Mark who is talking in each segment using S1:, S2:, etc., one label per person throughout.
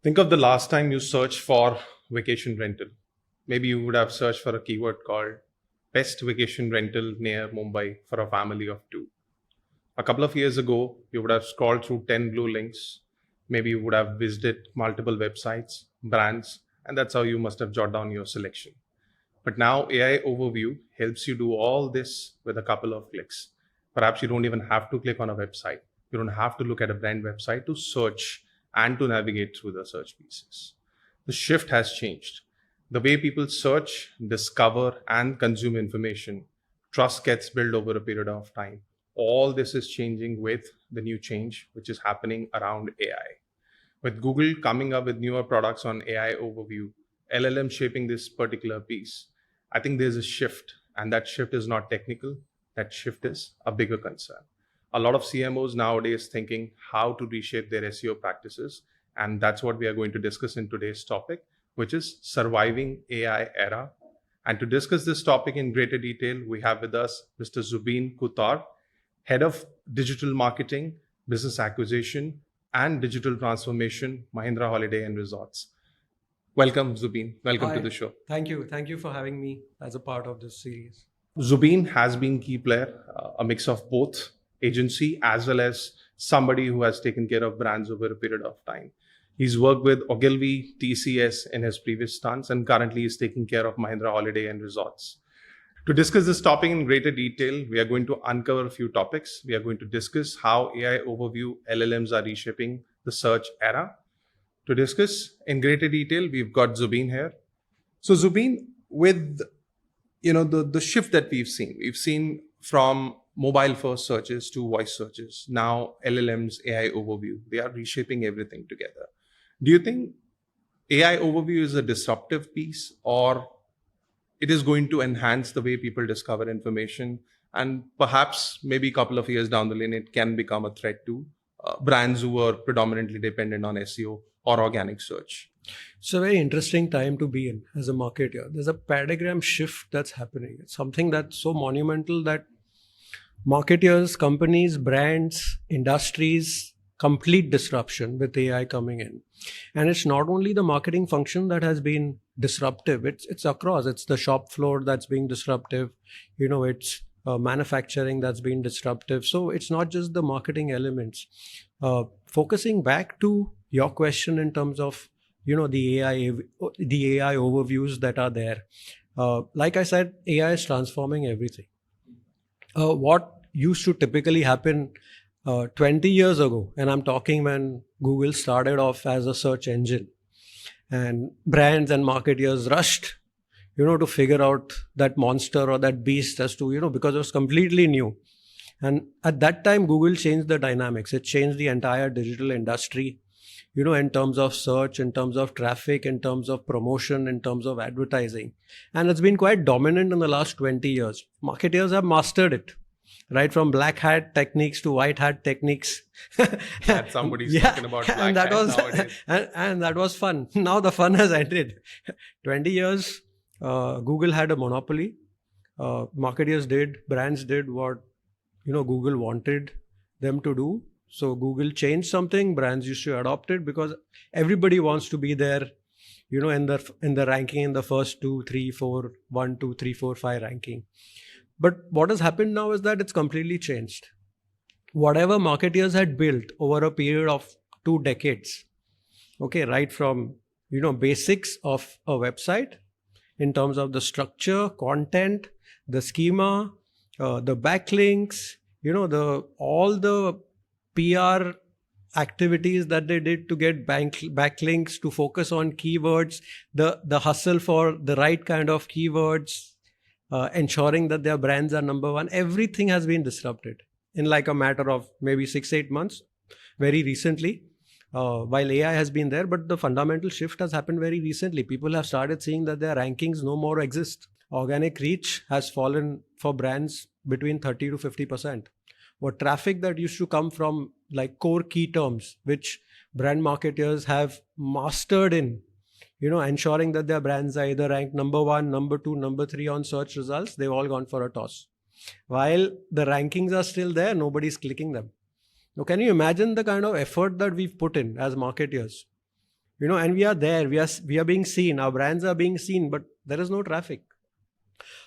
S1: Think of the last time you searched for vacation rental. Maybe you would have searched for a keyword called best vacation rental near Mumbai for a family of two. A couple of years ago, you would have scrolled through 10 blue links. Maybe you would have visited multiple websites, brands, and that's how you must have jotted down your selection. But now AI Overview helps you do all this with a couple of clicks. Perhaps you don't even have to click on a website. You don't have to look at a brand website to search and to navigate through the search pieces. The shift has changed. The way people search, discover, and consume information, trust gets built over a period of time. All this is changing with the new change which is happening around AI. With Google coming up with newer products on AI Overview, LLM shaping this particular piece, I think there's a shift, and that shift is not technical. That shift is a bigger concern. A lot of CMOs nowadays thinking how to reshape their SEO practices, and that's what we are going to discuss in today's topic, which is surviving AI era. And to discuss this topic in greater detail, we have with us Mr. Zubin Kutar, Head of Digital Marketing, Business Acquisition, and Digital Transformation, Mahindra Holidays and Resorts. Welcome, Zubin. Welcome to the show.
S2: Thank you. Thank you for having me as a part of this series.
S1: Zubin has been key player, a mix of both agency as well as somebody who has taken care of brands over a period of time. He's worked with Ogilvy, TCS in his previous stunts, and currently is taking care of Mahindra Holidays and Resorts. To discuss this topic in greater detail, we are going to uncover a few topics. We are going to discuss how AI Overview LLMs are reshaping the search era. To discuss in greater detail, we've got Zubin here. So Zubin, with the shift that we've seen from mobile first searches to voice searches, now LLMs, AI Overview, they are reshaping everything together. Do you think AI Overview is a disruptive piece, or it is going to enhance the way people discover information, and perhaps maybe a couple of years down the line it can become a threat to brands who are predominantly dependent on SEO or organic search?
S2: It's a very interesting time to be in as a marketer. There's a paradigm shift that's happening. It's something that's so monumental that marketers, companies, brands, industries, complete disruption with AI coming in. And it's not only the marketing function that has been disruptive, it's across. It's the shop floor that's being disruptive. It's manufacturing that's been disruptive. So it's not just the marketing elements. Focusing back to your question in terms of the AI overviews that are there. Like I said, AI is transforming everything. What used to typically happen 20 years ago, and I'm talking when Google started off as a search engine, and brands and marketers rushed to figure out that monster or that beast as to, because it was completely new. And at that time, Google changed the dynamics. It changed the entire digital industry, in terms of search, in terms of traffic, in terms of promotion, in terms of advertising. And it's been quite dominant in the last 20 years. Marketers have mastered it, right? From black hat techniques to white hat techniques.
S1: That somebody's talking about black
S2: and that
S1: hat
S2: was,
S1: nowadays.
S2: and that was fun. Now the fun has ended. 20 years, Google had a monopoly. Marketers did, brands did what Google wanted them to do. So Google changed something, brands used to adopt it because everybody wants to be there, in the ranking, in the first 2, 3, 4, 1, 2, 3, 4, 5 ranking. But what has happened now is that it's completely changed. Whatever marketers had built over a period of 2 decades, okay, right from, basics of a website in terms of the structure, content, the schema, the backlinks, all the PR activities that they did to get backlinks, to focus on keywords, the hustle for the right kind of keywords, ensuring that their brands are number one. Everything has been disrupted in like a matter of maybe 6-8 months, very recently, while AI has been there. But the fundamental shift has happened very recently. People have started seeing that their rankings no more exist. Organic reach has fallen for brands between 30 to 50%. What traffic that used to come from like core key terms, which brand marketers have mastered in, ensuring that their brands are either ranked number 1, number 2, number 3 on search results, they've all gone for a toss. While the rankings are still there, nobody's clicking them. Now, can you imagine the kind of effort that we've put in as marketers And we are there, we are being seen, our brands are being seen, but there is no traffic.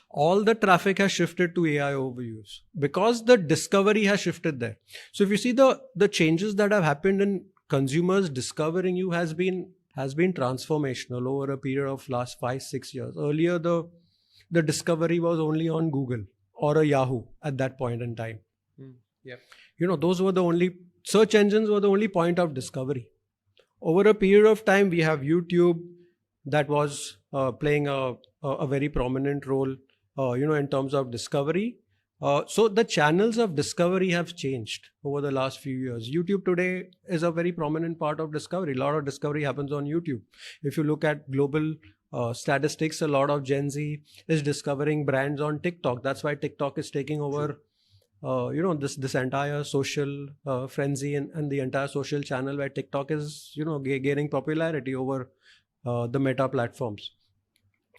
S2: All the traffic has shifted to AI overviews because the discovery has shifted there. So if you see the changes that have happened in consumers discovering you has been transformational over a period of last 5-6 years. Earlier, the discovery was only on Google or a Yahoo at that point in time.
S1: Yeah.
S2: Those were the only search engines were the only point of discovery. Over a period of time, we have YouTube that was playing a very prominent role, in terms of discovery. So the channels of discovery have changed over the last few years. YouTube today is a very prominent part of discovery. A lot of discovery happens on YouTube. If you look at global statistics, a lot of Gen Z is discovering brands on TikTok. That's why TikTok is taking over this entire social frenzy and the entire social channel where TikTok is gaining popularity over the meta platforms.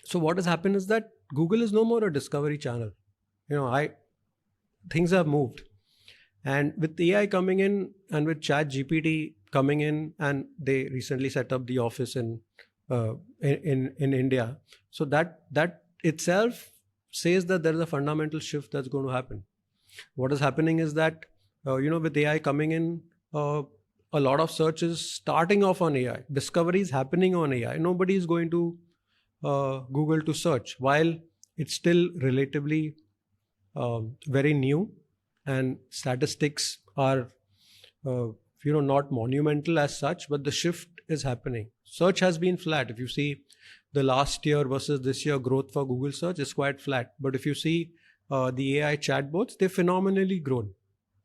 S2: So what has happened is that Google is no more a discovery channel. Things have moved, and with AI coming in and with ChatGPT coming in, and they recently set up the office in India. So that itself says that there is a fundamental shift that's going to happen. What is happening is that, with AI coming in, a lot of search is starting off on AI. Discovery is happening on AI. Nobody is going to Google to search, while it's still relatively very new, and statistics are, not monumental as such, but the shift is happening. Search has been flat. If you see the last year versus this year, growth for Google search is quite flat. But if you see the AI chatbots, they've phenomenally grown.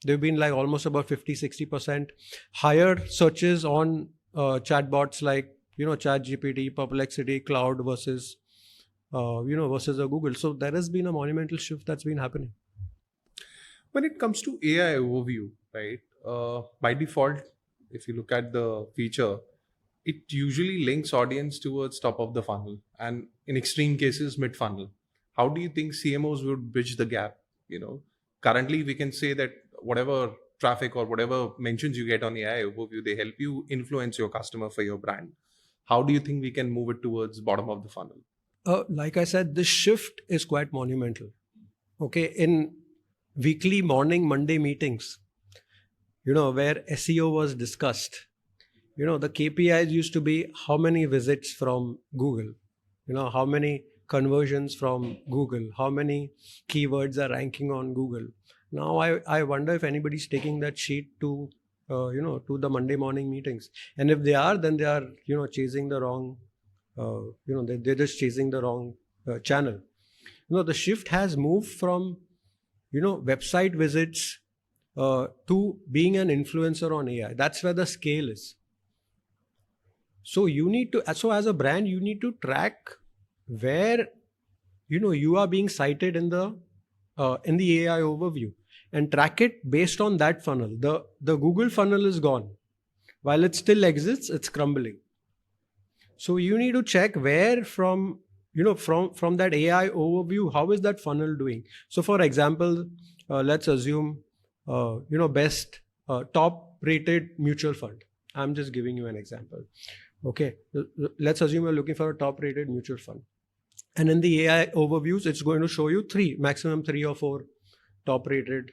S2: They've been like almost about 50-60% higher searches on chatbots like ChatGPT, Perplexity, Cloud versus versus a Google. So there has been a monumental shift that's been happening.
S1: When it comes to AI overview, right? By default, if you look at the feature, it usually links audience towards top of the funnel, and in extreme cases, mid funnel. How do you think CMOs would bridge the gap? Currently we can say that whatever traffic or whatever mentions you get on AI overview, they help you influence your customer for your brand. How do you think we can move it towards bottom of the funnel?
S2: Like I said, this shift is quite monumental. Okay, in weekly morning Monday meetings, where SEO was discussed, the KPIs used to be how many visits from Google, how many conversions from Google, how many keywords are ranking on Google. Now I wonder if anybody's taking that sheet to to the Monday morning meetings, and if they are, then they are chasing the wrong they're just chasing the wrong channel. The shift has moved from website visits to being an influencer on AI. That's where the scale is. So as a brand, you need to track where you are being cited in the AI overview, and track it based on that funnel. The Google funnel is gone. While it still exists, it's crumbling. So you need to check where from that AI overview, how is that funnel doing? So for example, let's assume best top rated mutual fund. I'm just giving you an example. Okay, let's assume you're looking for a top rated mutual fund, and in the AI overviews, it's going to show you maximum 3 or 4 top rated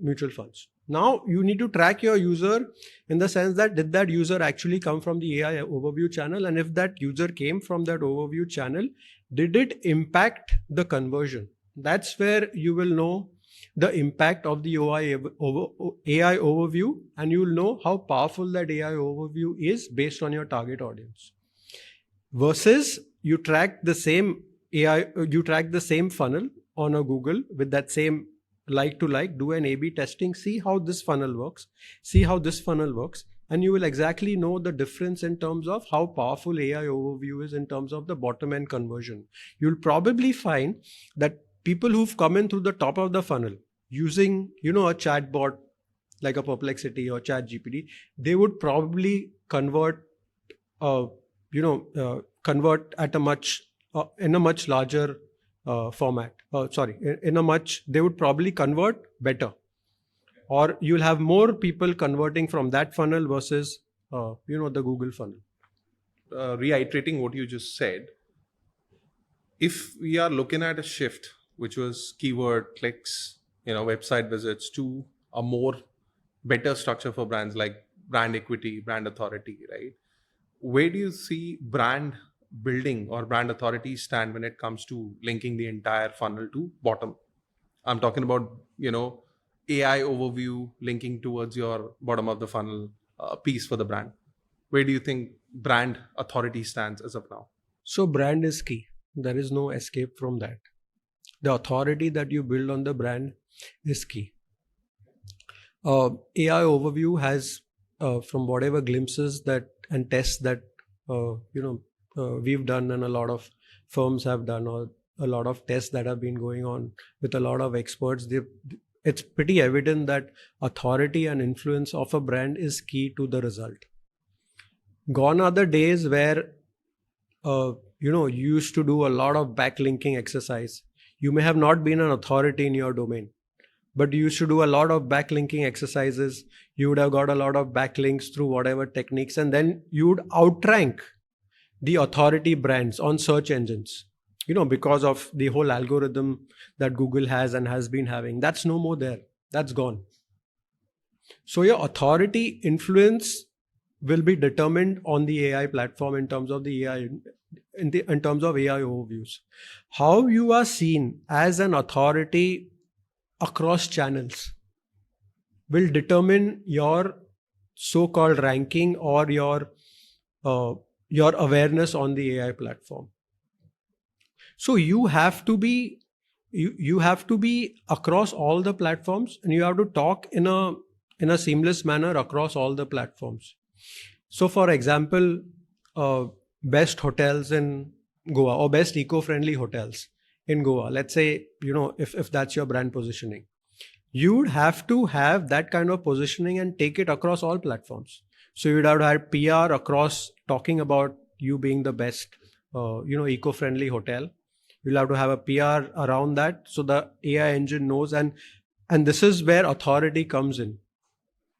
S2: mutual funds. Now you need to track your user in the sense that, did that user actually come from the AI overview channel? And if that user came from that overview channel, did it impact the conversion? That's where you will know the impact of the AI overview, and you will know how powerful that AI overview is based on your target audience. Versus you track the same funnel on a Google with that same like to like, do an A/B testing, see how this funnel works, and you will exactly know the difference in terms of how powerful AI overview is in terms of the bottom end conversion. You'll probably find that people who've come in through the top of the funnel using a chatbot like a Perplexity or ChatGPT, they would probably convert at a much in a much larger format. They would probably convert better, or you'll have more people converting from that funnel versus the Google funnel.
S1: reiterating what you just said, if we are looking at a shift, which was keyword clicks, website visits, to a more better structure for brands like brand equity, brand authority, right? Where do you see brand building or brand authority stand when it comes to linking the entire funnel to bottom? I'm talking about, AI overview linking towards your bottom of the funnel piece for the brand. Where do you think brand authority stands as of now?
S2: So brand is key. There is no escape from that. The authority that you build on the brand is key. AI overview has, from whatever glimpses that and tests that we've done, and a lot of firms have done, or a lot of tests that have been going on with a lot of experts, it's pretty evident that authority and influence of a brand is key to the result. Gone are the days where you used to do a lot of backlinking exercise. You may have not been an authority in your domain, but you used to do a lot of backlinking exercises. You would have got a lot of backlinks through whatever techniques, and then you would outrank the authority brands on search engines, because of the whole algorithm that Google has and has been having. That's no more there. That's gone. So your authority influence will be determined on the AI platform in terms of the AI, in terms of AI overviews. How you are seen as an authority across channels will determine your so-called ranking or your awareness on the AI platform. So you have to be across all the platforms, and you have to talk in a seamless manner across all the platforms. So for example, best hotels in Goa, or best eco-friendly hotels in Goa, let's say, if that's your brand positioning, you would have to have that kind of positioning and take it across all platforms. So you'd have to have PR across, talking about you being the best, eco-friendly hotel. You'll have to have a PR around that, so the AI engine knows, and this is where authority comes in,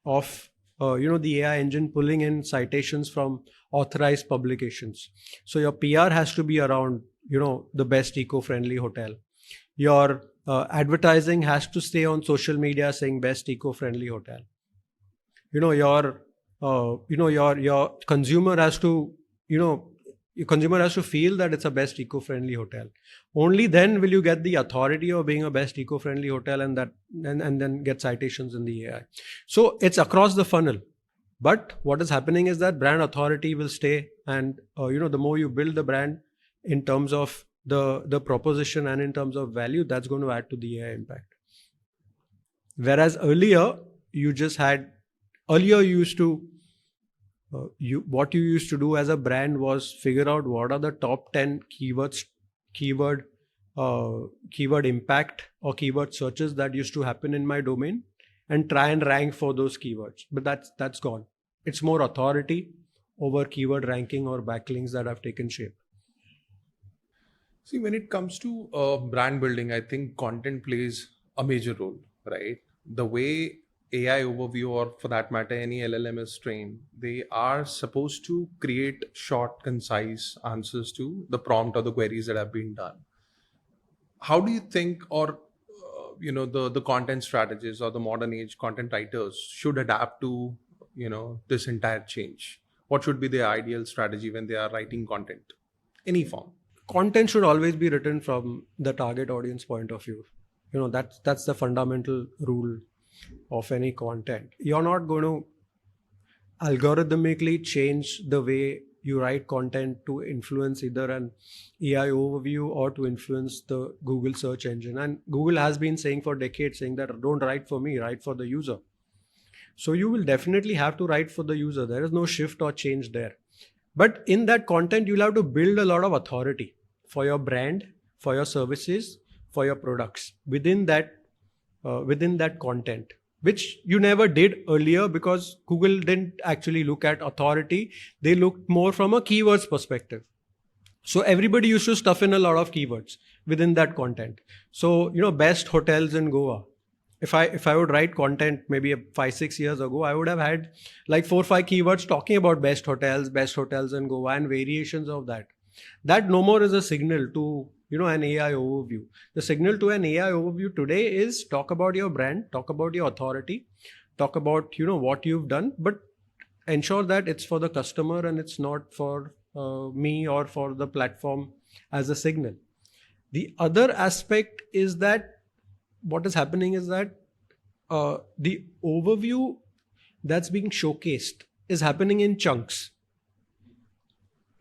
S2: of the AI engine pulling in citations from authorized publications. So your PR has to be around, the best eco-friendly hotel. Your advertising has to stay on social media saying best eco-friendly hotel. Your consumer has to, your consumer has to feel that it's a best eco-friendly hotel. Only then will you get the authority of being a best eco-friendly hotel, and then get citations in the AI. So it's across the funnel. But what is happening is that brand authority will stay, and the more you build the brand in terms of the proposition and in terms of value, that's going to add to the AI impact. Whereas earlier you used to what you used to do as a brand was figure out what are the top 10 keyword impact or keyword searches that used to happen in my domain, and try and rank for those keywords. But that's gone. It's more authority over keyword ranking or backlinks that have taken shape.
S1: See, when it comes to brand building, I think content plays a major role, right? The way AI overview, or for that matter, any LLM is trained, they are supposed to create short, concise answers to the prompt or the queries that have been done. How do you think, or the content strategists or the modern age content writers should adapt to this entire change? What should be their ideal strategy when they are writing content, any form?
S2: Content should always be written from the target audience point of view. That's the fundamental rule of any content. You're not going to algorithmically change the way you write content to influence either an AI overview or to influence the Google search engine. And Google has been saying for decades, saying that don't write for me, write for the user. So you will definitely have to write for the user. There is no shift or change there. But in that content, you'll have to build a lot of authority for your brand, for your services, for your products within that content, which you never did earlier, because Google didn't actually look at authority. They looked more from a keywords perspective. So everybody used to stuff in a lot of keywords within that content. So, best hotels in Goa. If I would write content maybe 5-6 years ago, I would have had like 4-5 keywords talking about best hotels in Goa and variations of that. That no more is a signal to an AI overview. The signal to an AI overview today is talk about your brand, talk about your authority, talk about what you've done, but ensure that it's for the customer and it's not for me or for the platform as a signal. The other aspect is that what is happening is that the overview that's being showcased is happening in chunks.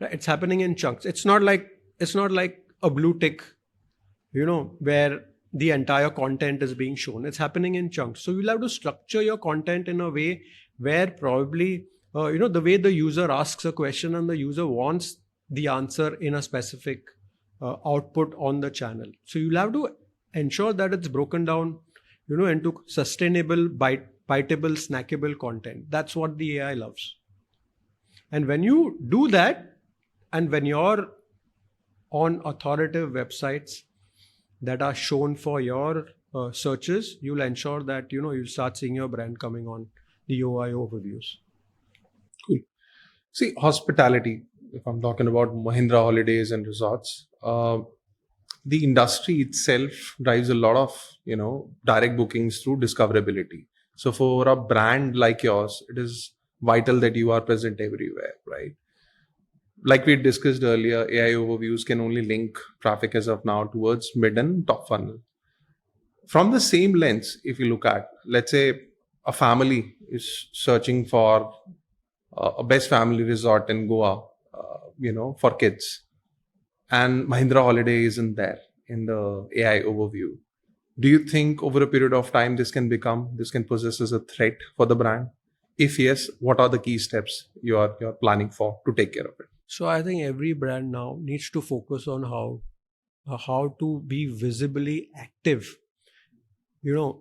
S2: Right? It's happening in chunks. It's not like a blue tick, where the entire content is being shown. It's happening in chunks. So you'll have to structure your content in a way where probably the way the user asks a question and the user wants the answer in a specific output on the channel. So you'll have to ensure that it's broken down into sustainable, biteable, snackable content. That's what the AI loves. And when you do that, and when you're on authoritative websites that are shown for your searches, you'll ensure that you'll start seeing your brand coming on the UI overviews.
S1: Cool. See, hospitality, if I'm talking about Mahindra Holidays and Resorts, the industry itself drives a lot of direct bookings through discoverability. So for a brand like yours, it is vital that you are present everywhere, right? Like we discussed earlier, AI overviews can only link traffic as of now towards mid and top funnel. From the same lens, if you look at, let's say, a family is searching for a best family resort in Goa, for kids, and Mahindra Holiday isn't there in the AI overview. Do you think over a period of time this can possess as a threat for the brand? If yes, what are the key steps you're planning for to take care of it?
S2: So I think every brand now needs to focus on how to be visibly active,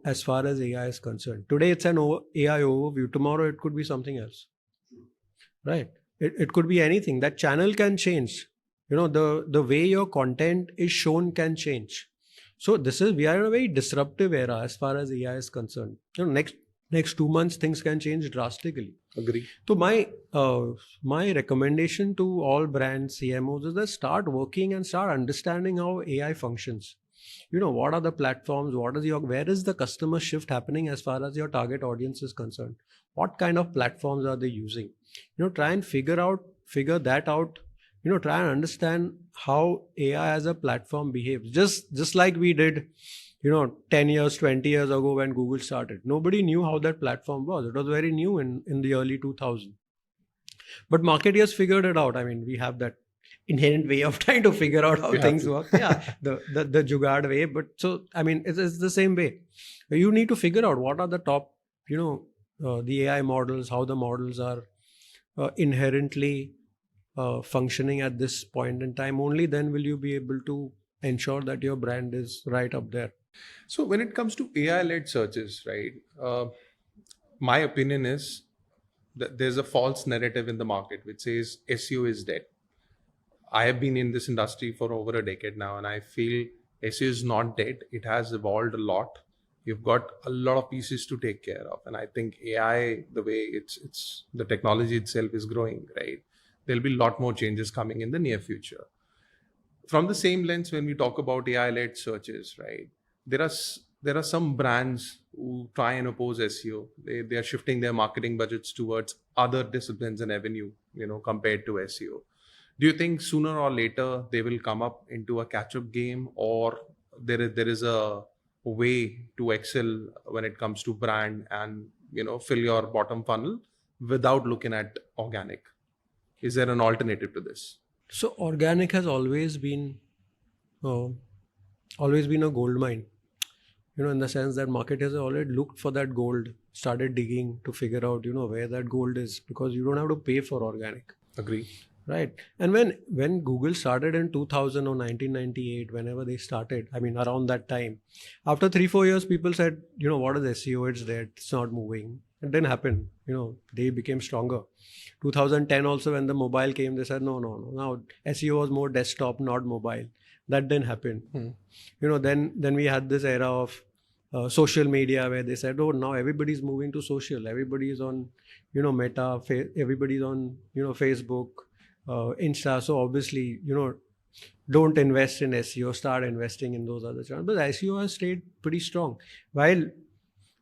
S2: as far as AI is concerned. Today it's an AI overview. Tomorrow it could be something else, right? It could be anything. That channel can change. The way your content is shown can change. So we are in a very disruptive era as far as AI is concerned. Next 2 months things can change drastically.
S1: Agree.
S2: So my recommendation to all brands, CMOs, is that start working and start understanding how AI functions. What are the platforms? Where is the customer shift happening as far as your target audience is concerned? What kind of platforms are they using? Try and figure that out. Try and understand how AI as a platform behaves. Just like we did 10 years, 20 years ago when Google started. Nobody knew how that platform was. It was very new in the early 2000s. But marketeers figured it out. I mean, we have that inherent way of trying to figure out how things work. Yeah, the jugaad way. But so, I mean, it's the same way. You need to figure out what are the top, the AI models, how the models are inherently functioning at this point in time. Only then will you be able to ensure that your brand is right up there.
S1: So when it comes to AI-led searches, right, my opinion is that there's a false narrative in the market which says SEO is dead. I have been in this industry for over a decade now, and I feel SEO is not dead. It has evolved a lot. You've got a lot of pieces to take care of, and I think AI, the way it's the technology itself is growing, right, there'll be a lot more changes coming in the near future. From the same lens, when we talk about AI-led searches, right, there are some brands who try and oppose SEO. They are shifting their marketing budgets towards other disciplines and avenue, compared to SEO. Do you think sooner or later they will come up into a catch-up game, or there is a way to excel when it comes to brand and fill your bottom funnel without looking at organic? Is there an alternative to this?
S2: So organic has always been a gold mine. In the sense that marketers have already looked for that gold, started digging to figure out, where that gold is, because you don't have to pay for organic.
S1: Agree.
S2: Right. And when Google started in 2000 or 1998, whenever they started, I mean, around that time, after 3-4 years, people said, what is SEO? It's dead. It's not moving. It didn't happen. They became stronger. 2010 also, when the mobile came, they said, no. Now SEO was more desktop, not mobile. That didn't happen. Then we had this era of social media, where they said, oh, now everybody's moving to social. Everybody's on, Meta. Everybody's on, Facebook, Insta. So obviously, don't invest in SEO. Start investing in those other channels. But SEO has stayed pretty strong. While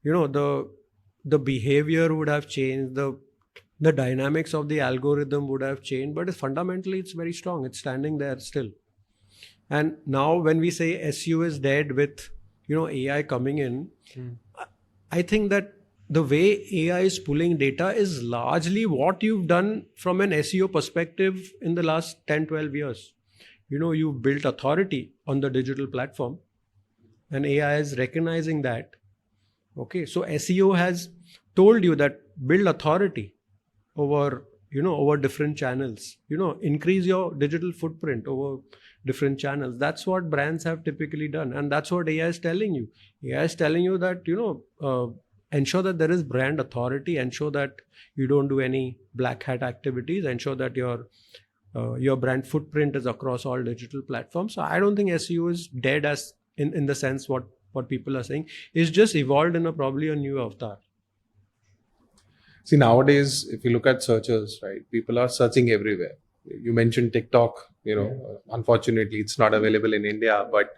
S2: the behavior would have changed, the dynamics of the algorithm would have changed, but fundamentally it's very strong. It's standing there still. And now when we say SEO is dead with AI coming in, I think that the way AI is pulling data is largely what you've done from an SEO perspective in the last 10, 12 years. You've built authority on the digital platform, and AI is recognizing that. Okay, so SEO has told you that build authority over different channels, increase your digital footprint over different channels. That's what brands have typically done, and that's what AI is telling you. AI is telling you that ensure that there is brand authority, ensure that you don't do any black hat activities, ensure that your brand footprint is across all digital platforms. So I don't think SEO is dead as in the sense what people are saying. It's just evolved in probably a new avatar.
S1: See, nowadays, if you look at searches, right, people are searching everywhere. You mentioned TikTok, unfortunately, it's not available in India, but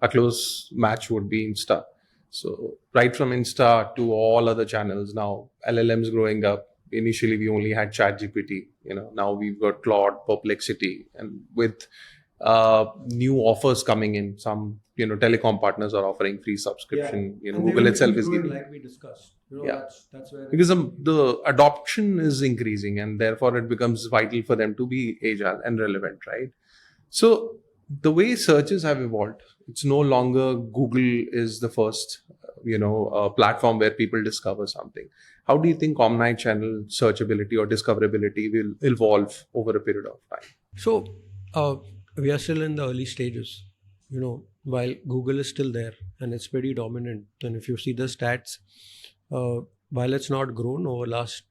S1: a close match would be Insta. So right from Insta to all other channels now, LLMs growing up. Initially, we only had ChatGPT. Now we've got Claude, Perplexity, and with new offers coming in, some telecom partners are offering free subscription. Google itself is giving,
S2: like we discussed. That's where
S1: because the adoption is increasing, and therefore it becomes vital for them to be agile and relevant, right? So the way searches have evolved, it's no longer Google is the first platform where people discover something. How do you think omni-channel searchability or discoverability will evolve over a period of time?
S2: So we are still in the early stages, while Google is still there and it's pretty dominant. And if you see the stats, while it's not grown over last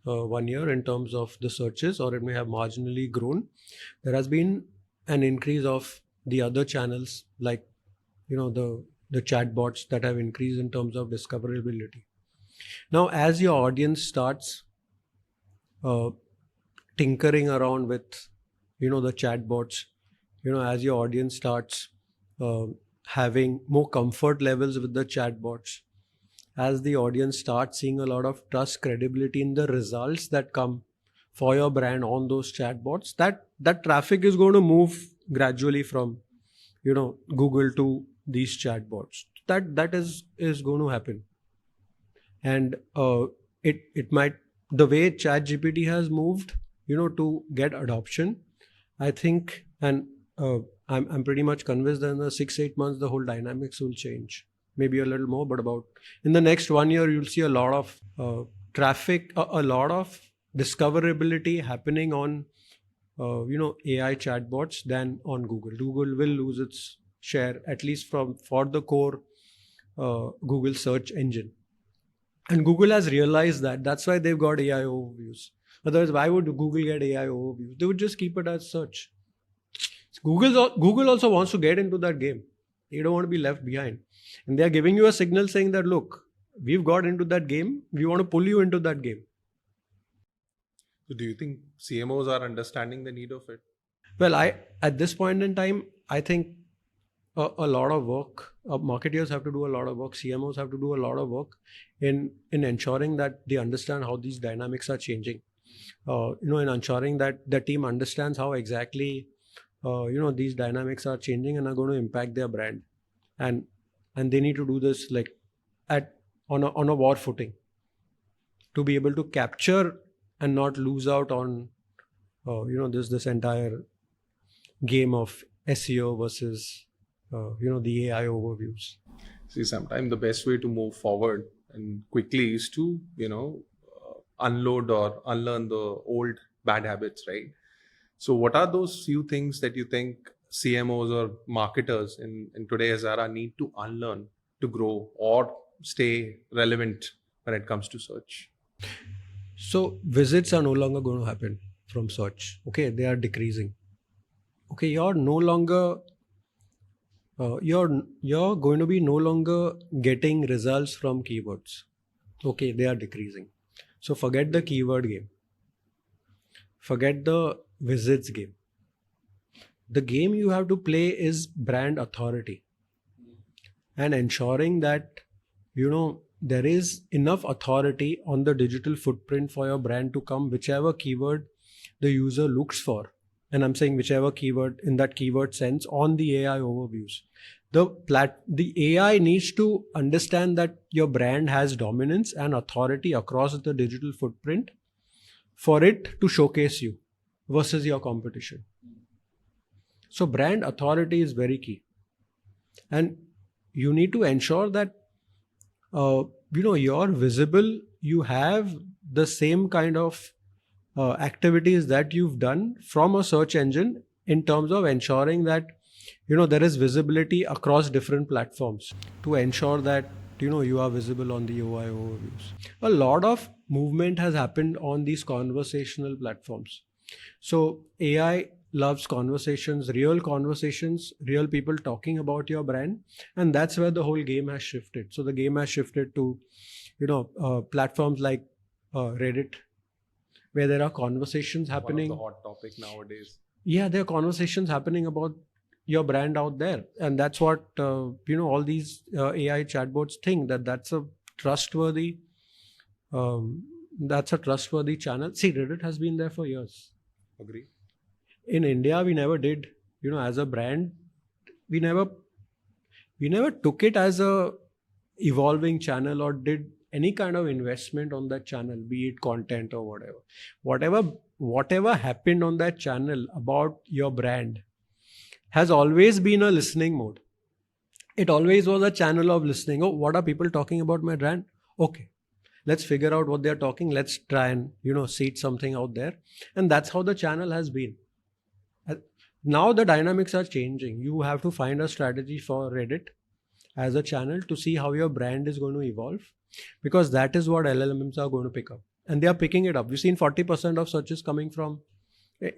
S2: 1 year in terms of the searches, or it may have marginally grown, there has been an increase of the other channels, like the chatbots that have increased in terms of discoverability. Now, as your audience starts tinkering around with the chatbots, as your audience starts having more comfort levels with the chatbots, as the audience starts seeing a lot of trust, credibility in the results that come for your brand on those chatbots, that traffic is going to move gradually from Google to these chatbots. That is going to happen. And it might, the way ChatGPT has moved to get adoption, I think, and I'm pretty much convinced that in the 6-8 months the whole dynamics will change. Maybe a little more, but about in the next 1 year you'll see a lot of traffic, a lot of discoverability happening on AI chatbots than on Google. Google will lose its share, at least for the core Google search engine. And Google has realized that. That's why they've got AI overviews. Otherwise, why would Google get AI overviews? They would just keep it as search. Google also wants to get into that game. They don't want to be left behind. And they are giving you a signal saying that, look, we've got into that game. We want to pull you into that game.
S1: So do you think CMOs are understanding the need of it?
S2: Well, at this point in time, I think a lot of work, marketers have to do a lot of work, CMOs have to do a lot of work in ensuring that they understand how these dynamics are changing. In ensuring that the team understands how exactly these dynamics are changing and are going to impact their brand, and they need to do this like on a war footing to be able to capture and not lose out on this entire game of SEO versus the AI overviews.
S1: See, sometimes the best way to move forward and quickly is to unload or unlearn the old bad habits, right? So what are those few things that you think CMOs or marketers in today's era need to unlearn to grow or stay relevant when it comes to search?
S2: So visits are no longer going to happen from search. Okay, they are decreasing. Okay, you're no longer you're going to be no longer getting results from keywords. Okay, they are decreasing. So forget the keyword game. Forget the visits game. The game you have to play is brand authority and ensuring that, there is enough authority on the digital footprint for your brand to come, whichever keyword the user looks for. And I'm saying whichever keyword in that keyword sense on the AI overviews. The AI needs to understand that your brand has dominance and authority across the digital footprint for it to showcase you versus your competition. So brand authority is very key. And you need to ensure that, you're visible, you have the same kind of activities that you've done from a search engine in terms of ensuring that, there is visibility across different platforms to ensure that, you are visible on the UI overviews. A lot of movement has happened on these conversational platforms. So AI loves conversations, real people talking about your brand. And that's where the whole game has shifted. So the game has shifted to, platforms like Reddit, where there are conversations happening.
S1: One of the hot topic nowadays.
S2: Yeah, there are conversations happening about your brand out there. And that's what, all these AI chatbots think that's a trustworthy, channel. See, Reddit has been there for years.
S1: Agree.
S2: In India, we never did, as a brand, we never took it as a evolving channel or did any kind of investment on that channel, be it content or whatever happened on that channel about your brand has always been a listening mode. It always was a channel of listening. Oh, what are people talking about my brand? Okay, let's figure out what they're talking. Let's try and, seed something out there. And that's how the channel has been. Now the dynamics are changing. You have to find a strategy for Reddit as a channel to see how your brand is going to evolve, because that is what LLMs are going to pick up. And they are picking it up. We've seen 40% of searches coming from,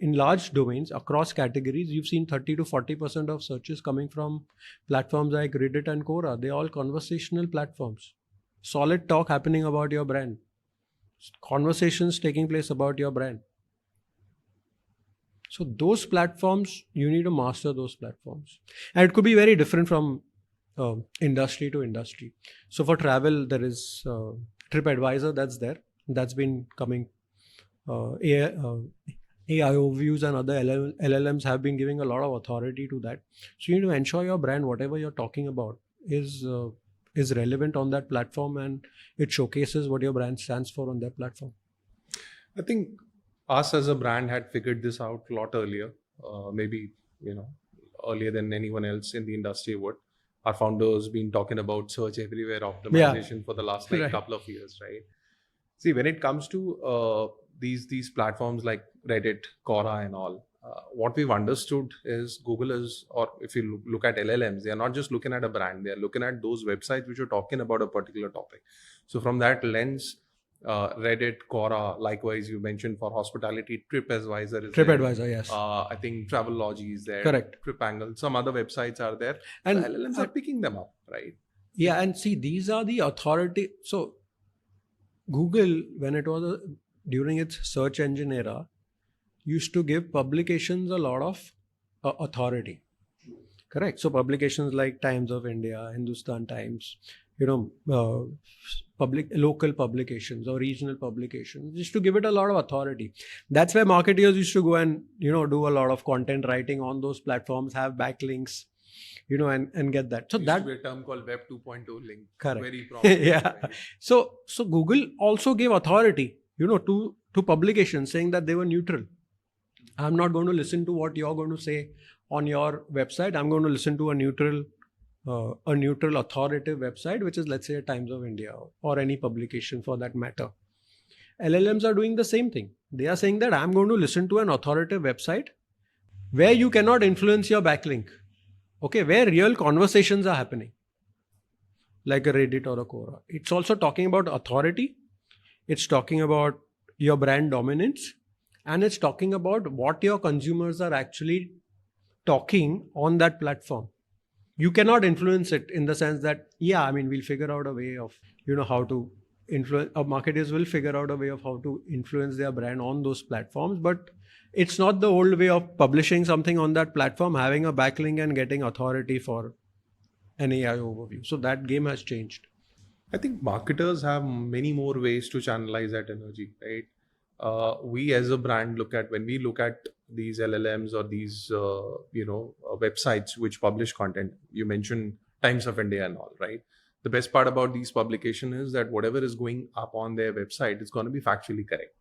S2: in large domains across categories, you've seen 30 to 40% of searches coming from platforms like Reddit and Quora. They're all conversational platforms. Solid talk happening about your brand. Conversations taking place about your brand. So those platforms, you need to master those platforms. And it could be very different from industry to industry. So for travel, there is TripAdvisor that's there. That's been coming. AI overviews and other LLMs have been giving a lot of authority to that. So you need to ensure your brand, whatever you're talking about, is relevant on that platform and it showcases what your brand stands for on that platform.
S1: I think us as a brand had figured this out a lot earlier, maybe, earlier than anyone else in the industry would. Our founders been talking about search everywhere optimization for the last couple of years, right? See, when it comes to these platforms like Reddit, Quora and all, what we've understood is Google is, or if you look at LLMs, they are not just looking at a brand, they are looking at those websites which are talking about a particular topic. So from that lens, Reddit, Quora, likewise you mentioned for hospitality, TripAdvisor is
S2: TripAdvisor, yes.
S1: I think Travelodgy is there.
S2: Correct.
S1: TripAngle, some other websites are there.
S2: And
S1: so LLMs are picking them up, right?
S2: Yeah, and see, these are the authority. So Google, when it was during its search engine era, used to give publications a lot of authority. Correct. So publications like Times of India, Hindustan Times, local publications or regional publications, just to give it a lot of authority. That's where marketers used to go and, do a lot of content writing on those platforms, have backlinks, and get that. So that
S1: used to be a term called Web 2.0 link.
S2: Correct.
S1: Very prominent.
S2: Yeah. Right? So Google also gave authority, to publications, saying that they were neutral. I'm not going to listen to what you're going to say on your website. I'm going to listen to a neutral authoritative website, which is, let's say, a Times of India or any publication for that matter. LLMs are doing the same thing. They are saying that I'm going to listen to an authoritative website where you cannot influence your backlink. Okay, where real conversations are happening, like a Reddit or a Quora. It's also talking about authority. It's talking about your brand dominance. And it's talking about what your consumers are actually talking on that platform. you cannot influence it in the sense that, yeah, I mean, we'll figure out a way of, how to influence, marketers will figure out a way of how to influence their brand on those platforms. But it's not the old way of publishing something on that platform, having a backlink and getting authority for an AI overview. So that game has changed.
S1: I think marketers have many more ways to channelize that energy, right? We as a brand when we look at these LLMs or these, websites which publish content. You mentioned Times of India and all, right? The best part about these publication is that whatever is going up on their website is going to be factually correct.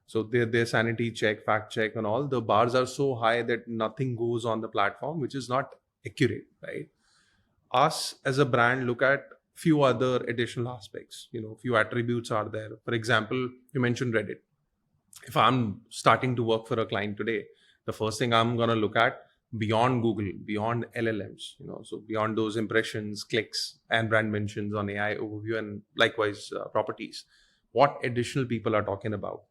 S1: So their sanity check, fact check, and all the bars are so high that nothing goes on the platform which is not accurate, right? Us as a brand look at few other additional aspects. Few attributes are there. For example, you mentioned Reddit. If I'm starting to work for a client today, the first thing I'm going to look at, beyond Google, beyond LLMs, so beyond those impressions, clicks, and brand mentions on AI overview, and likewise properties, what additional people are talking about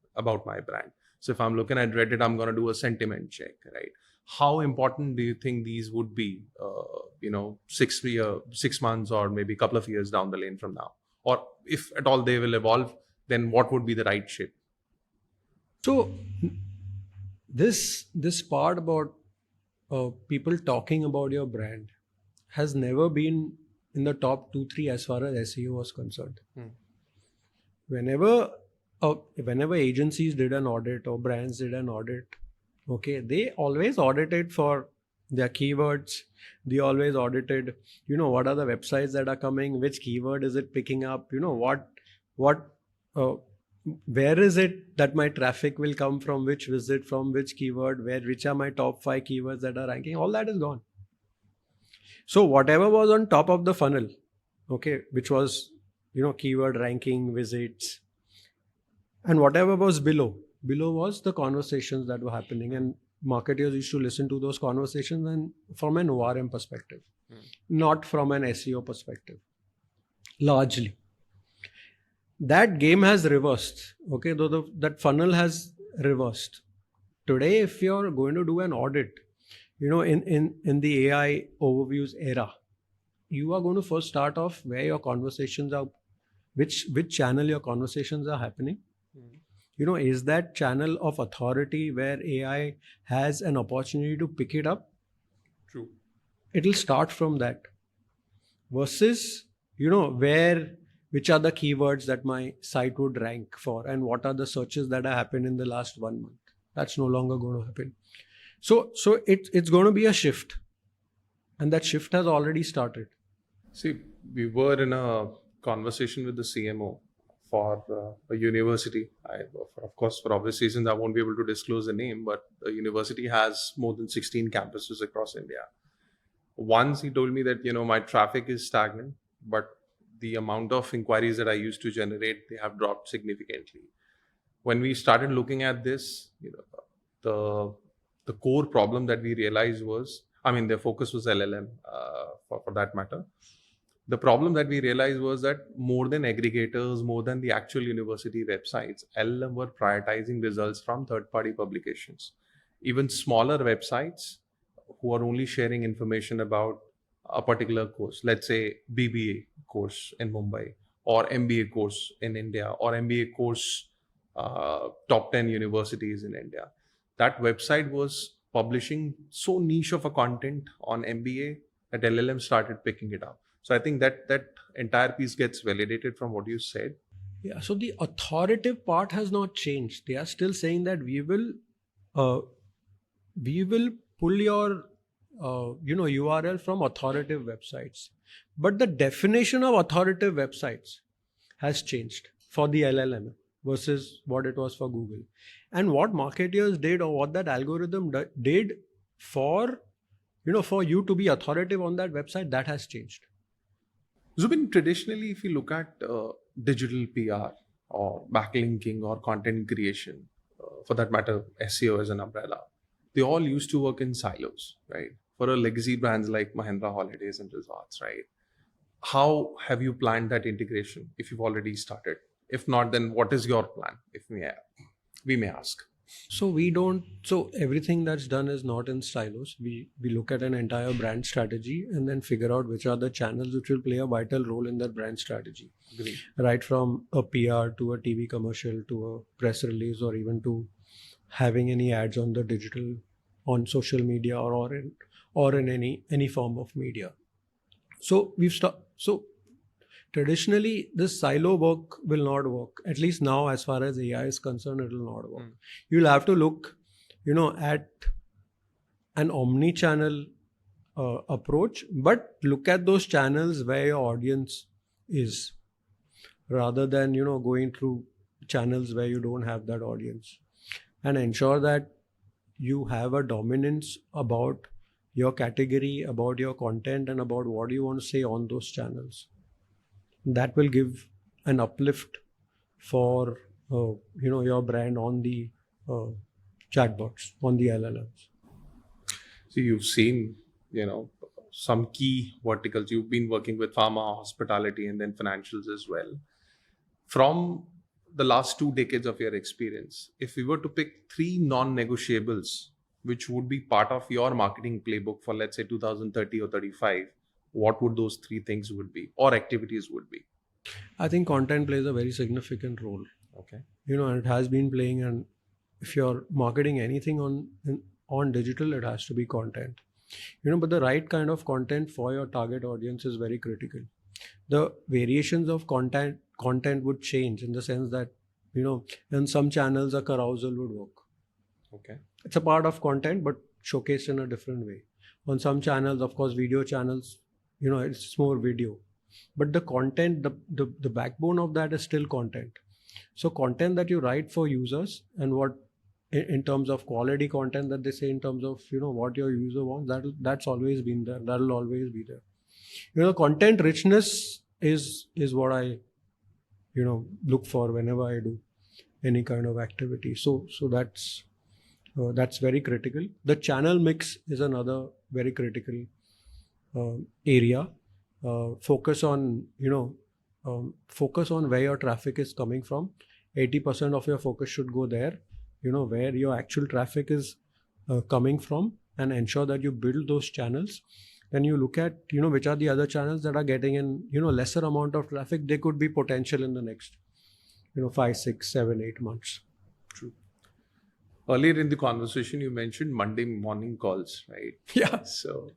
S1: my brand. So if I'm looking at Reddit, I'm going to do a sentiment check, right? How important do you think these would be, 6 months or maybe a couple of years down the lane from now? Or if at all they will evolve, then what would be the right shape?
S2: So this part about people talking about your brand has never been in the top 2-3 as far as SEO was concerned. Whenever agencies did an audit or brands did an audit, okay, they always audited for their keywords. They always audited, what are the websites that are coming, which keyword is it picking up, where is it that my traffic will come from, which visit, from which keyword, which are my top 5 keywords that are ranking. All that is gone. So whatever was on top of the funnel, okay, which was, keyword ranking, visits, and whatever was below was the conversations that were happening, and marketers used to listen to those conversations and from an ORM perspective, not from an SEO perspective, largely. That game has reversed. Okay, that funnel has reversed. Today, if you're going to do an audit, in the AI overviews era, you are going to first start off where your conversations are, which channel your conversations are happening. Is that channel of authority where AI has an opportunity to pick it up?
S1: True.
S2: It'll start from that. Versus, which are the keywords that my site would rank for, and what are the searches that have happened in the last 1 month. That's no longer going to happen. So it's going to be a shift, and that shift has already started.
S1: See, we were in a conversation with the CMO for a university. Of course, for obvious reasons, I won't be able to disclose the name, but the university has more than 16 campuses across India. Once he told me that, my traffic is stagnant, but the amount of inquiries that I used to generate, they have dropped significantly. When we started looking at this, the core problem that we realized was, their focus was LLM for that matter. The problem that we realized was that more than aggregators, more than the actual university websites, LLM were prioritizing results from third-party publications. Even smaller websites who are only sharing information about a particular course, let's say BBA course in Mumbai, or MBA course in India, or MBA course top 10 universities in India. That website was publishing so niche of a content on MBA that LLM started picking it up. So I think that entire piece gets validated from what you said.
S2: Yeah. So the authoritative part has not changed. They are still saying that we will pull your URL from authoritative websites, but the definition of authoritative websites has changed for the LLM versus what it was for Google. And what marketers did, or what that algorithm did for you to be authoritative on that website, that has changed.
S1: Zubin, traditionally, if you look at digital PR or backlinking or content creation, for that matter, SEO as an umbrella, they all used to work in silos, right? For a legacy brands like Mahindra Holidays and Resorts, right? How have you planned that integration if you've already started? If not, then what is your plan, if we may ask?
S2: So we don't. So everything that's done is not in silos. We look at an entire brand strategy and then figure out which are the channels which will play a vital role in that brand strategy.
S1: Great.
S2: Right from a PR to a TV commercial to a press release, or even to having any ads on the digital, on social media, or in any form of media. So So traditionally, this silo work will not work. At least now, as far as AI is concerned, it will not work. You'll have to look, at an omni-channel approach, but look at those channels where your audience is, rather than going through channels where you don't have that audience, and ensure that you have a dominance about your category, about your content, and about what you want to say on those channels. That will give an uplift for your brand on the chatbots, on the LLMs.
S1: So you've seen, some key verticals. You've been working with pharma, hospitality, and then financials as well. From the last 2 decades of your experience, if we were to pick 3 non-negotiables, which would be part of your marketing playbook for, let's say, 2030 or 35, what would those 3 things would be, or activities would be?
S2: I think content plays a very significant role.
S1: Okay.
S2: And it has been playing. And if you're marketing anything on digital, it has to be content. But the right kind of content for your target audience is very critical. The variations of content would change, in the sense that, in some channels a carousel would work.
S1: Okay.
S2: It's a part of content, but showcased in a different way. On some channels, of course, video channels, it's more video. But the content, the backbone of that is still content. So content that you write for users, and what in terms of quality content that they say, in terms of what your user wants, that's always been there. That'll always be there. Content richness is what I look for whenever I do any kind of activity. So that's very critical. The channel mix is another very critical area. Focus on where your traffic is coming from. 80% of your focus should go there, where your actual traffic is coming from, and ensure that you build those channels. Then you look at which are the other channels that are getting in lesser amount of traffic. They could be potential in the next 5, 6, 7, 8 months.
S1: True. Earlier in the conversation, you mentioned Monday morning calls, right?
S2: Yeah.
S1: So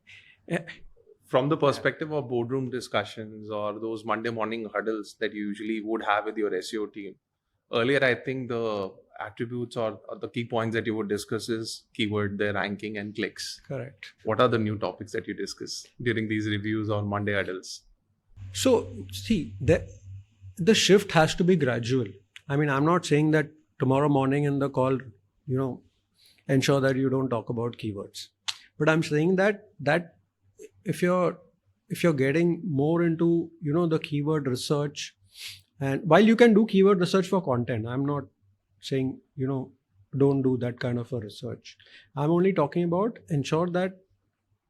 S1: from the perspective of boardroom discussions or those Monday morning huddles that you usually would have with your SEO team, earlier I think the attributes or the key points that you would discuss is keyword, their ranking, and clicks.
S2: Correct.
S1: What are the new topics that you discuss during these reviews on Monday huddles?
S2: So see, the shift has to be gradual. I mean, I'm not saying that tomorrow morning in the call, ensure that you don't talk about keywords. But I'm saying that if you're getting more into the keyword research, and while you can do keyword research for content, I'm not saying don't do that kind of a research. I'm only talking about ensure that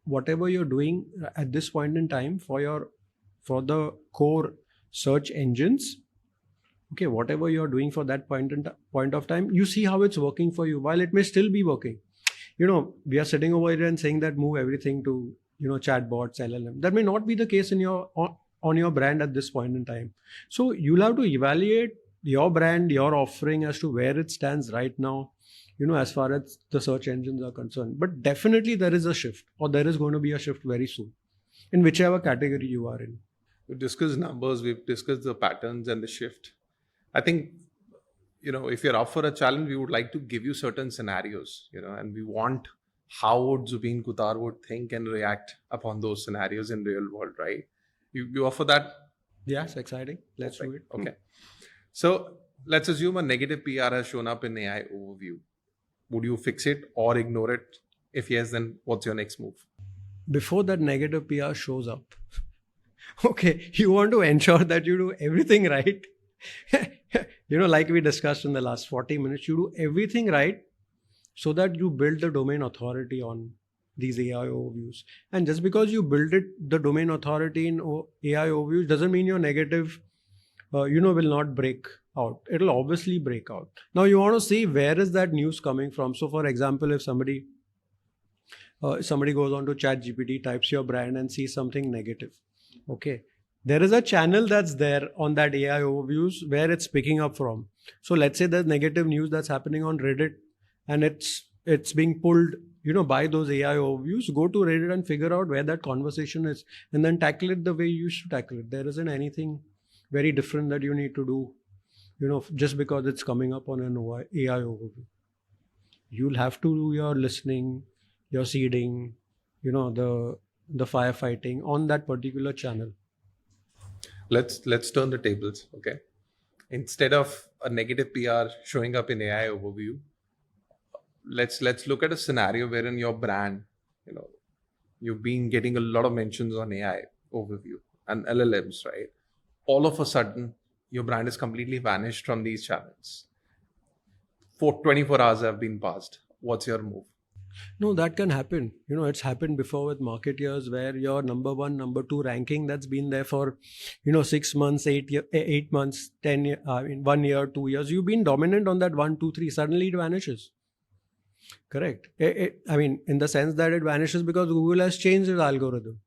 S2: whatever you're doing at this point in time for the core search engines, okay, whatever you're doing for that point of time, you see how it's working for you, while it may still be working. We are sitting over here and saying that move everything to chatbots, LLM. That may not be the case on your brand at this point in time. So you'll have to evaluate your brand, your offering, as to where it stands right now, as far as the search engines are concerned. But definitely there is a shift, or there is going to be a shift very soon, in whichever category you are in.
S1: We've discussed numbers, we've discussed the patterns and the shift. I think, if you're up for a challenge, we would like to give you certain scenarios, and we want how would Zubin Kutar would think and react upon those scenarios in real world, right? You offer that?
S2: Yes, exciting. Let's do it.
S1: Okay. So let's assume a negative PR has shown up in AI overview. Would you fix it or ignore it? If yes, then what's your next move?
S2: Before that negative PR shows up, okay, you want to ensure that you do everything right. Like we discussed in the last 40 minutes, you do everything right so that you build the domain authority on these AI overviews. And just because you build the domain authority in AI overviews doesn't mean your negative will not break out. It'll obviously break out. Now you want to see where is that news coming from. So for example, if somebody goes on to ChatGPT, types your brand and sees something negative, okay, there is a channel that's there on that AI overviews where it's picking up from. So let's say there's negative news that's happening on Reddit and it's being pulled, by those AI overviews. Go to Reddit and figure out where that conversation is and then tackle it the way you should tackle it. There isn't anything very different that you need to do, just because it's coming up on an AI overview. You'll have to do your listening, your seeding, the firefighting on that particular channel.
S1: Let's turn the tables, okay? Instead of a negative PR showing up in AI overview, let's look at a scenario wherein your brand, you've been getting a lot of mentions on AI overview and LLMs, right? All of a sudden, your brand is completely vanished from these channels. 24 hours have been passed. What's your move?
S2: No, that can happen. It's happened before with marketeers where your number 1, number 2 ranking that's been there for, 6 months, 8 months, 10 years, 1 year, 2 years. You've been dominant on that 1, 2, 3. Suddenly it vanishes. Correct. In the sense that it vanishes because Google has changed its algorithm.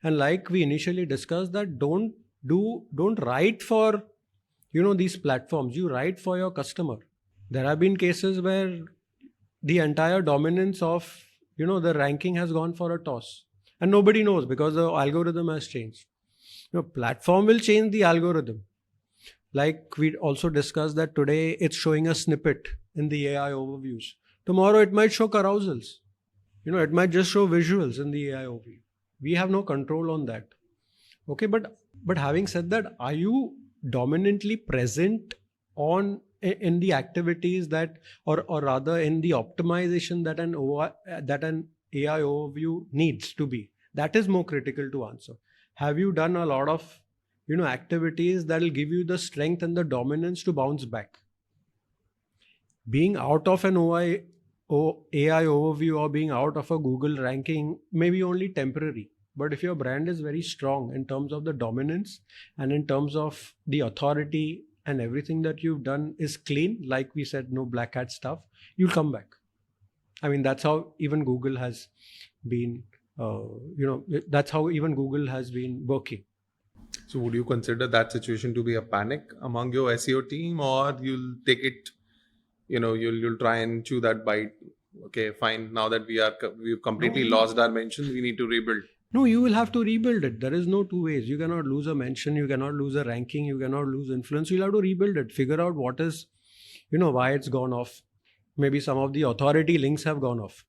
S2: And like we initially discussed, that don't write for, these platforms. You write for your customer. There have been cases where the entire dominance of, the ranking has gone for a toss. And nobody knows because the algorithm has changed. Platform will change the algorithm. Like we also discussed that today it's showing a snippet in the AI overviews. Tomorrow it might show carousels. It might just show visuals in the AI overview. We have no control on that. Okay, but having said that, are you dominantly present in the activities that, or rather in the optimization that an AI overview needs to be? That is more critical to answer. Have you done a lot of, activities that will give you the strength and the dominance to bounce back? Being out of an AI overview or being out of a Google ranking may be only temporary. But if your brand is very strong in terms of the dominance and in terms of the authority and everything that you've done is clean, like we said, no black hat stuff, you'll come back. That's how even Google has been, that's how even Google has been working.
S1: So would you consider that situation to be a panic among your SEO team, or you'll take it, you'll try and chew that bite? Okay, fine. Now that we've completely lost our mentions, we need to rebuild.
S2: No, you will have to rebuild it. There is no two ways. You cannot lose a mention. You cannot lose a ranking. You cannot lose influence. You'll have to rebuild it. Figure out what is, why it's gone off. Maybe some of the authority links have gone off.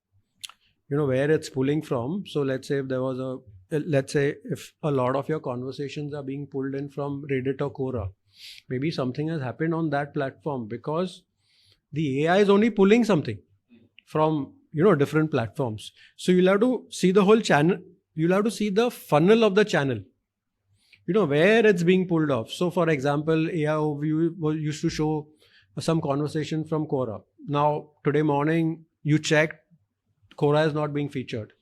S2: Where it's pulling from. So let's say if a lot of your conversations are being pulled in from Reddit or Quora, maybe something has happened on that platform because the AI is only pulling something from, different platforms. So you'll have to see the whole channel. You'll have to see the funnel of the channel, where it's being pulled off. So for example, AI overview used to show some conversation from Quora. Now, today morning, you checked, Quora is not being featured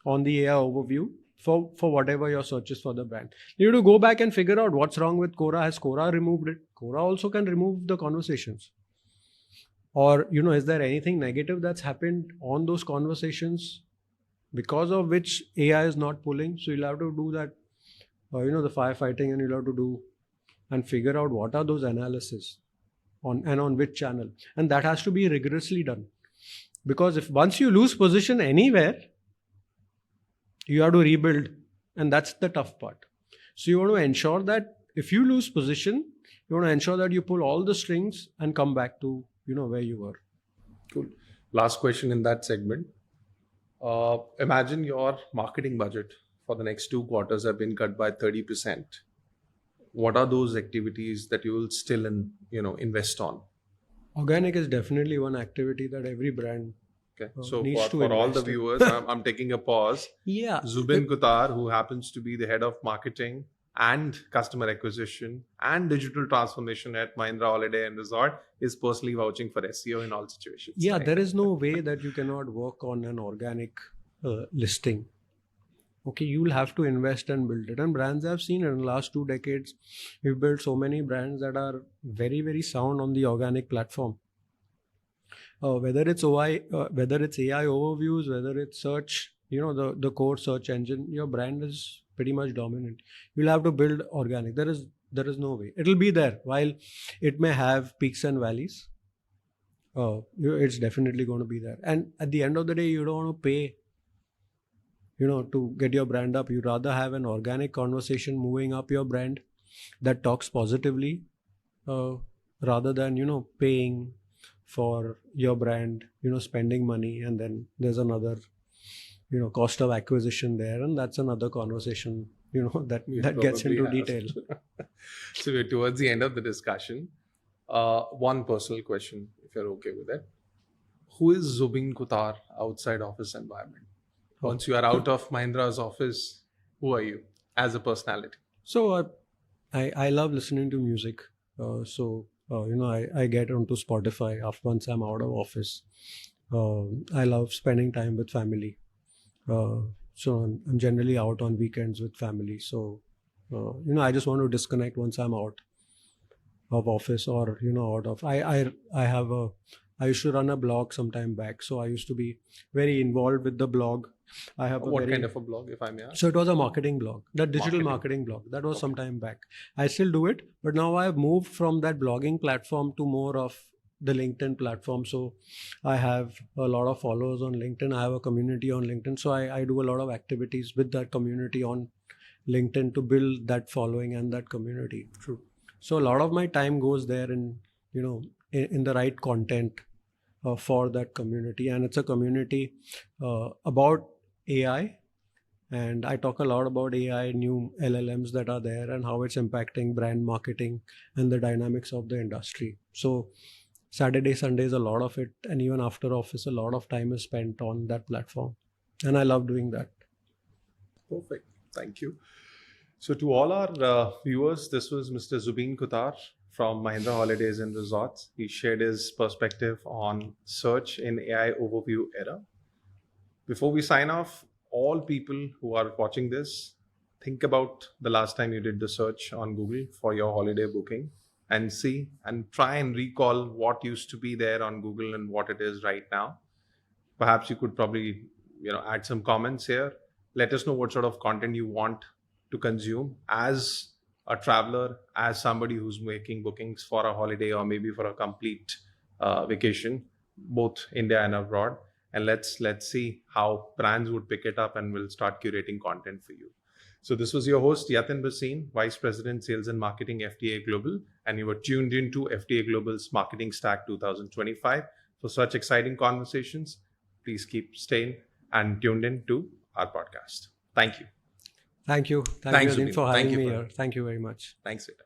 S2: on the AI overview for whatever your search is for the brand. You have to go back and figure out what's wrong with Quora. Has Quora removed it? Quora also can remove the conversations. Or, is there anything negative that's happened on those conversations because of which AI is not pulling? So you'll have to do that, the firefighting, and you'll have to do and figure out what are those analysis on which channel. And that has to be rigorously done. Because if once you lose position anywhere, you have to rebuild. And that's the tough part. So you want to ensure that if you lose position, you want to ensure that you pull all the strings and come back to, where you were.
S1: Cool. Last question in that segment. Imagine your marketing budget for the next 2 quarters have been cut by 30%. What are those activities that you will still invest on?
S2: Organic is definitely one activity that every brand
S1: so
S2: needs to
S1: for all the
S2: invest in.
S1: viewers, I'm taking a pause.
S2: Yeah.
S1: Zubin Kutar, who happens to be the head of marketing and customer acquisition and digital transformation at Mahindra Holidays and Resorts, is personally vouching for SEO in all situations.
S2: Yeah,
S1: right?
S2: there is no way that you cannot work on an organic listing. okay, you'll have to invest and build it. And brands I've seen in the last 2 decades, we've built so many brands that are very, very sound on the organic platform. Whether it's whether it's AI overviews, whether it's search, the core search engine, your brand is pretty much dominant. You'll have to build organic. There is no way. It'll be there. While it may have peaks and valleys, it's definitely going to be there. And at the end of the day, you don't want to pay, to get your brand up. You'd rather have an organic conversation moving up your brand that talks positively, rather than, paying for your brand, spending money, and then there's another, cost of acquisition there, and that's another conversation, that gets
S1: probably
S2: into
S1: have.
S2: detail.
S1: So we're towards the end of the discussion. One personal question, if you're okay with it. Who is Zubin Kutar outside office environment? Once you are out of Mahindra's office, who are you as a personality?
S2: So I love listening to music. I get onto Spotify once I'm out of office. I love spending time with family. So I'm generally out on weekends with family. So, I just want to disconnect once I'm out of office, or, out of, I used to run a blog some time back. So I used to be very involved with the blog. I have
S1: What kind of a blog, if I may ask?
S2: So it was a marketing blog, that digital marketing blog. That was some time back. I still do it, but now I've moved from that blogging platform to more of the LinkedIn platform. So I have a lot of followers on LinkedIn. I have a community on LinkedIn. So I do a lot of activities with that community on LinkedIn to build that following and that community.
S1: True.
S2: So a lot of my time goes there in the right content for that community. And it's a community about AI. And I talk a lot about AI, new LLMs that are there, and how it's impacting brand marketing and the dynamics of the industry. So Saturday, Sundays, a lot of it, and even after office, a lot of time is spent on that platform. And I love doing that.
S1: Perfect. Thank you. So to all our viewers, this was Mr. Zubin Kutar from Mahindra Holidays and Resorts. He shared his perspective on search in AI overview era. Before we sign off, all people who are watching this, think about the last time you did the search on Google for your holiday booking, and see and try and recall what used to be there on Google and what it is right now. Perhaps you could probably add some comments here. Let us know what sort of content you want to consume as a traveler, as somebody who's making bookings for a holiday or maybe for a complete vacation, both India and abroad. And let's see how brands would pick it up, and we'll start curating content for you. So this was your host, Yatin Bhasin, Vice President, Sales and Marketing, FTA Global, and you were tuned into FTA Global's Marketing Stack 2025. For such exciting conversations, please keep staying and tuned in to our podcast. Thank you.
S2: Thank you.
S1: Thanks,
S2: Thank you, Yatin, for having
S1: Thank you
S2: me
S1: for
S2: here. Thank you very much.
S1: Thanks, Vita.